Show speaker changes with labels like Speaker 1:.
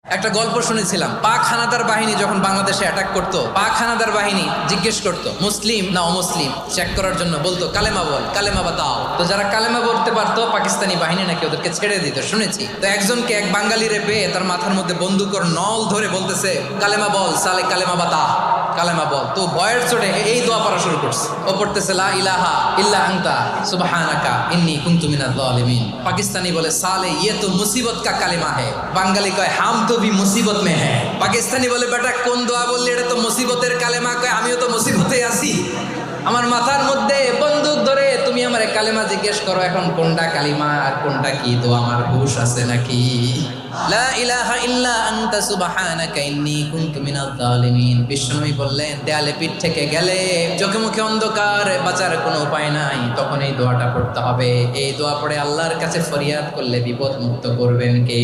Speaker 1: একটা গল্প শুনেছিলাম, পাক হানাদার বাহিনী যখন বাংলাদেশে অ্যাটাক করতো, পাক হানাদার বাহিনী জিজ্ঞেস করতো মুসলিম না অমুসলিম চেক করার জন্য, বলতো কালেমা বল, কালেমা বাতাও। তো যারা কালেমা বলতে পারতো পাকিস্তানি বাহিনী নাকি ওদেরকে ছেড়ে দিত, শুনেছি। তো একজনকে এক বাঙালিরে পেয়ে তার মাথার মধ্যে বন্দুকর নল ধরে বলতেছে কালেমা বল সালে, কালেমা বাতা, কালেমা বল। তো ভয়ের চোটে এই দোয়া পড়া শুরু করছে। ও পড়তেছে লা ইলাহা ইল্লা আনতা সুবহানাকা ইন্নী কুনতু মিনাজ জালিমিন। পাকিস্তানি বলে সালে ইয়ে তো মুসিবত কা কালেমা হে। বাঙালি কয় হাম তো ভি মুসিবত মে হ্যাঁ। পাকিস্তানি বলে বেটা কোন দোয়া বললি, এটা তো মুসিবতের কালেমা। কয় আমিও তো মুসিবতে আছি, আমার মাথার মধ্যে বন্দুক ধরে তুমি আমার কালেমা জিজ্ঞেস করো, এখন কোনটা কালিমা আর কোনটা কি, তো আমার হুশ আছে নাকি? লা ইলাহা ইল্লা আনতা সুবহানাকা ইন্নী কুনতু মিনাজ জালিমিন। বিষ্ণুই বললেন দেয়ালে পিঠ থেকে গেলে, চোখে মুখে অন্ধকার, বাঁচার কোনো উপায় নাই, তখন এই দোয়াটা পড়তে হবে। এই দোয়া পড়ে আল্লাহর কাছে ফরিয়াদ করলে বিপদ মুক্ত করবেন কে?